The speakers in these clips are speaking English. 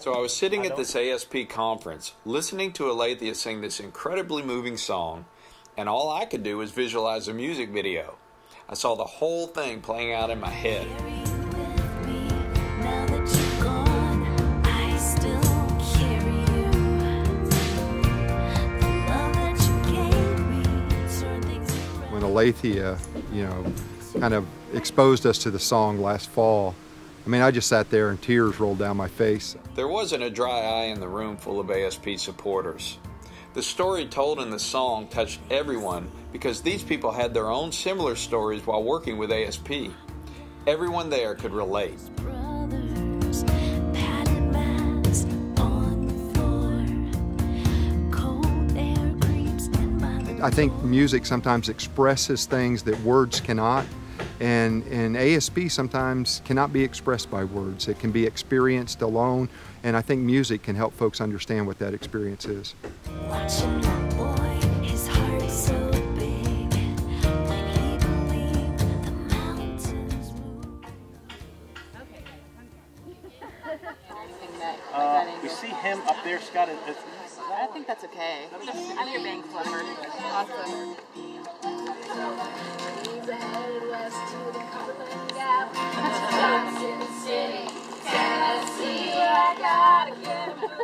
So I was sitting at this ASP conference, listening to Alathea sing this incredibly moving song, and all I could do was visualize a music video. I saw the whole thing playing out in my head. When Alathea, kind of exposed us to the song last fall, I mean, I just sat there and tears rolled down my face. There wasn't a dry eye in the room full of ASP supporters. The story told in the song touched everyone because these people had their own similar stories while working with ASP. Everyone there could relate. I think music sometimes expresses things that words cannot. And ASP sometimes cannot be expressed by words. It can be experienced alone, and I think music can help folks understand what that experience is. Watching that boy, his heart so big, when he believed the mountains move. You see him up there, Scott? I think that's okay. I think you're being clever. Awesome.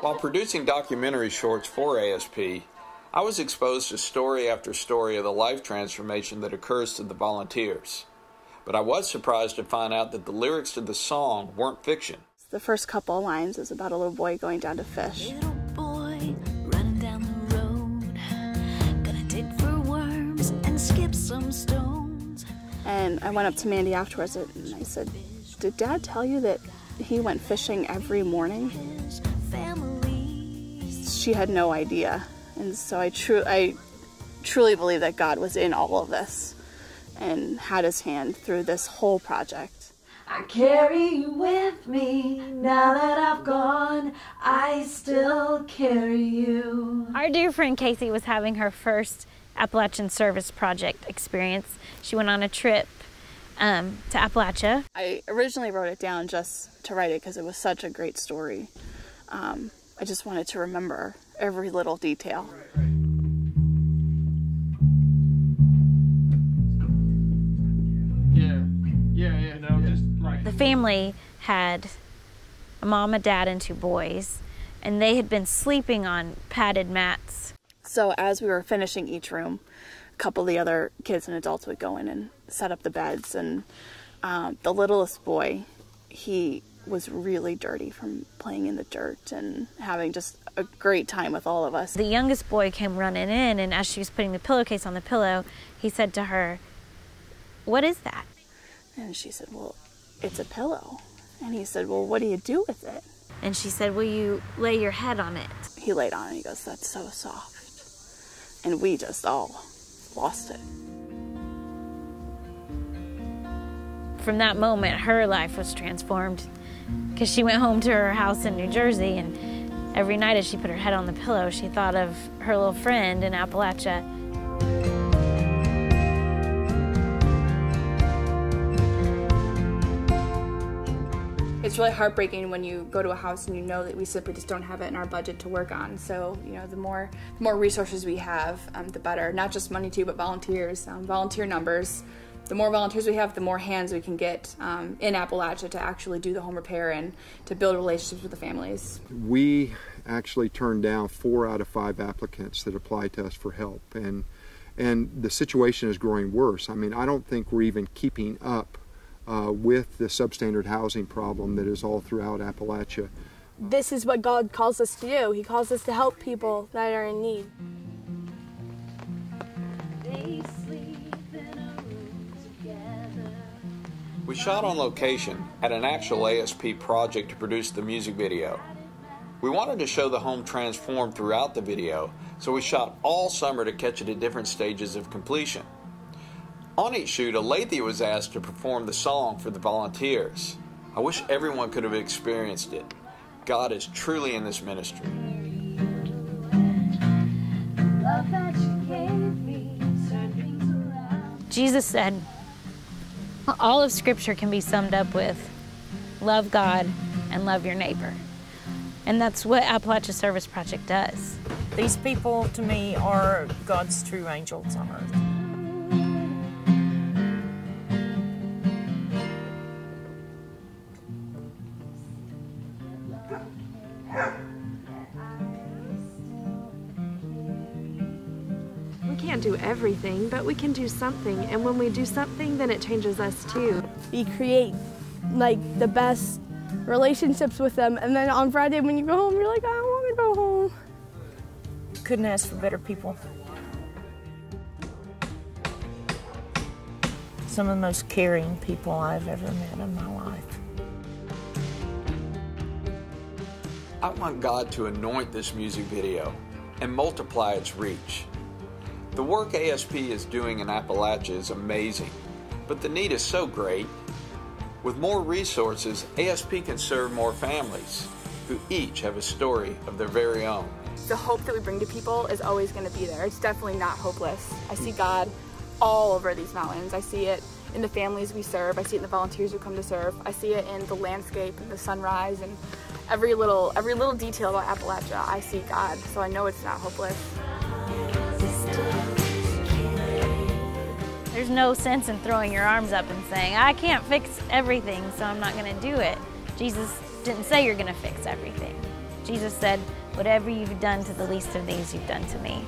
While producing documentary shorts for ASP, I was exposed to story after story of the life transformation that occurs to the volunteers. But I was surprised to find out that the lyrics to the song weren't fiction. The first couple of lines is about a little boy going down to fish. Little boy running down the road, gonna dig for worms and skip some stones. And I went up to Mandee afterwards and I said, "Did Dad tell you that he went fishing every morning?" She had no idea. And so I truly believe that God was in all of this and had his hand through this whole project. I carry you with me, now that I've gone, I still carry you. Our dear friend Casey was having her first Appalachian Service Project experience. She went on a trip to Appalachia. I originally wrote it down just to write it because it was such a great story. I just wanted to remember every little detail. The family had a mom, a dad, and 2 boys, and they had been sleeping on padded mats. So as we were finishing each room, a couple of the other kids and adults would go in and set up the beds, and the littlest boy, he was really dirty from playing in the dirt and having just a great time with all of us. The youngest boy came running in, and as she was putting the pillowcase on the pillow, he said to her, "What is that?" And she said, "Well, it's a pillow." And he said, "Well, what do you do with it?" And she said, "Will you lay your head on it?" He laid on it and he goes, "That's so soft." And we just all lost it. From that moment, her life was transformed because she went home to her house in New Jersey, and every night as she put her head on the pillow, she thought of her little friend in Appalachia. It's really heartbreaking when you go to a house and you know that we simply just don't have it in our budget to work on. So, the more resources we have, the better. Not just money too, but volunteers, volunteer numbers. The more volunteers we have, the more hands we can get in Appalachia to actually do the home repair and to build relationships with the families. We actually turned down 4 out of 5 applicants that applied to us for help, and the situation is growing worse. I mean, I don't think we're even keeping up with the substandard housing problem that is all throughout Appalachia. This is what God calls us to do. He calls us to help people that are in need. We shot on location at an actual ASP project to produce the music video. We wanted to show the home transformed throughout the video, so we shot all summer to catch it at different stages of completion. On each shoot, Alathea was asked to perform the song for the volunteers. I wish everyone could have experienced it. God is truly in this ministry. Jesus said, all of Scripture can be summed up with love God and love your neighbor. And that's what Appalachia Service Project does. These people, to me, are God's true angels on earth. We can't do everything, but we can do something. And when we do something, then it changes us too. We create like the best relationships with them, and then on Friday when you go home, you're like, I don't want to go home. Couldn't ask for better people. Some of the most caring people I've ever met in my life. I want God to anoint this music video and multiply its reach. The work ASP is doing in Appalachia is amazing, but the need is so great. With more resources, ASP can serve more families who each have a story of their very own. The hope that we bring to people is always going to be there. It's definitely not hopeless. I see God all over these mountains. I see it in the families we serve. I see it in the volunteers who come to serve. I see it in the landscape and the sunrise and every little detail about Appalachia. I see God, so I know it's not hopeless. There's no sense in throwing your arms up and saying, I can't fix everything, so I'm not going to do it. Jesus didn't say you're going to fix everything. Jesus said, whatever you've done to the least of these, you've done to me.